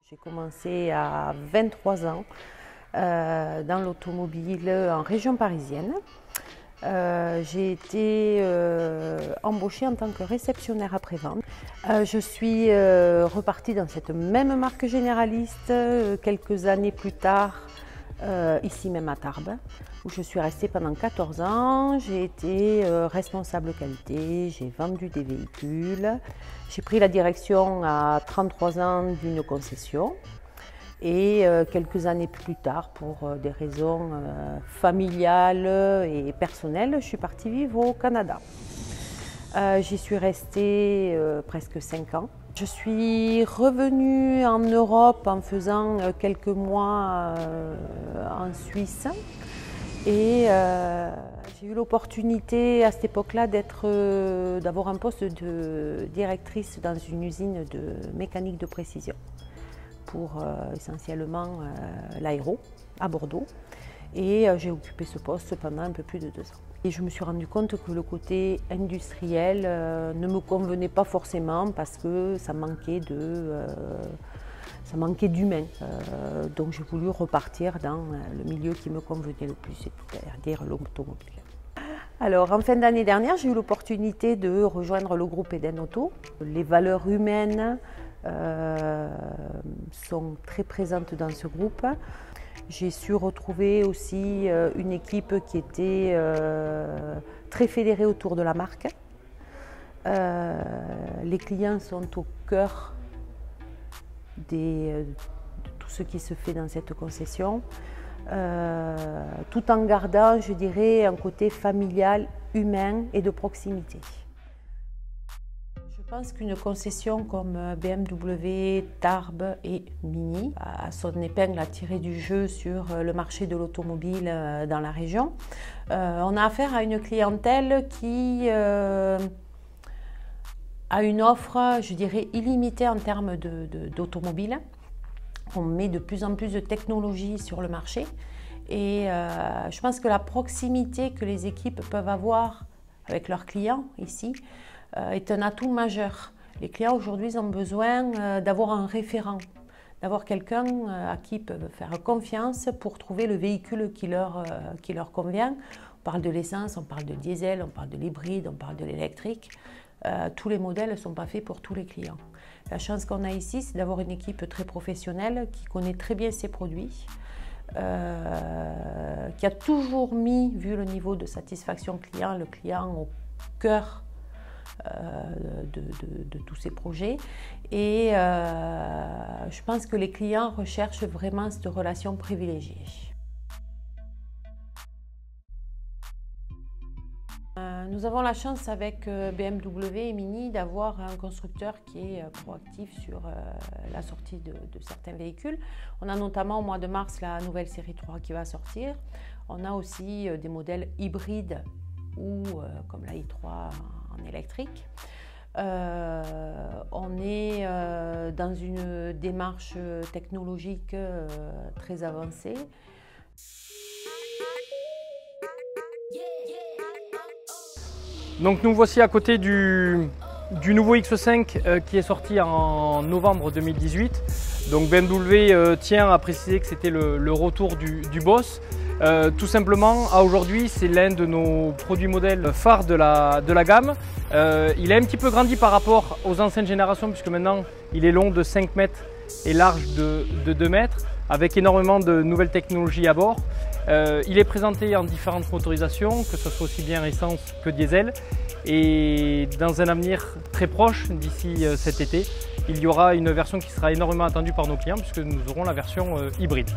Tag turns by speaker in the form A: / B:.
A: J'ai commencé à 23 ans dans l'automobile en région parisienne. J'ai été embauchée en tant que réceptionnaire après-vente. Je suis repartie dans cette même marque généraliste quelques années plus tard, ici même à Tarbes, où je suis restée pendant 14 ans. J'ai été responsable qualité, j'ai vendu des véhicules. J'ai pris la direction à 33 ans d'une concession. Et quelques années plus tard, pour des raisons familiales et personnelles, je suis partie vivre au Canada. J'y suis restée presque 5 ans. Je suis revenue en Europe en faisant quelques mois en Suisse. Et j'ai eu l'opportunité à cette époque-là d'avoir un poste de directrice dans une usine de mécanique de précision pour essentiellement l'aéro à Bordeaux. Et j'ai occupé ce poste pendant un peu plus de 2 ans. Et je me suis rendu compte que le côté industriel ne me convenait pas forcément parce que ça manquait d'humain. Donc j'ai voulu repartir dans le milieu qui me convenait le plus, c'est-à-dire l'automobile. Alors en fin d'année dernière, j'ai eu l'opportunité de rejoindre le groupe Eden Auto. Les valeurs humaines sont très présentes dans ce groupe. J'ai su retrouver aussi une équipe qui était très fédérée autour de la marque. Les clients sont au cœur de tout ce qui se fait dans cette concession, tout en gardant, je dirais, un côté familial, humain et de proximité. Je pense qu'une concession comme BMW, Tarbes et Mini a son épingle à tirer du jeu sur le marché de l'automobile dans la région. On a affaire à une clientèle qui a une offre, je dirais, illimitée en termes d'automobile. On met de plus en plus de technologies sur le marché et je pense que la proximité que les équipes peuvent avoir avec leurs clients ici est un atout majeur. Les clients aujourd'hui ont besoin d'avoir un référent, d'avoir quelqu'un à qui ils peuvent faire confiance pour trouver le véhicule qui leur convient. On parle de l'essence, on parle de diesel, on parle de l'hybride, on parle de l'électrique. Tous les modèles ne sont pas faits pour tous les clients. La chance qu'on a ici, c'est d'avoir une équipe très professionnelle qui connaît très bien ses produits, qui a toujours mis, vu le niveau de satisfaction client, le client au cœur de tous ces projets. Et je pense que les clients recherchent vraiment cette relation privilégiée. Nous avons la chance avec BMW et Mini d'avoir un constructeur qui est proactif sur la sortie de certains véhicules. On a notamment au mois de mars la nouvelle série 3 qui va sortir. On a aussi des modèles hybrides ou comme la i3 en électrique. On est dans une démarche technologique très avancée.
B: Donc nous voici à côté du nouveau X5 qui est sorti en novembre 2018. Donc BMW tient à préciser que c'était le retour du Boss. Tout simplement, à aujourd'hui, c'est l'un de nos produits modèles phares de la gamme. Il a un petit peu grandi par rapport aux anciennes générations puisque maintenant il est long de 5 mètres et large de 2 mètres avec énormément de nouvelles technologies à bord. Il est présenté en différentes motorisations, que ce soit aussi bien essence que diesel. Et dans un avenir très proche, d'ici cet été, il y aura une version qui sera énormément attendue par nos clients puisque nous aurons la version hybride.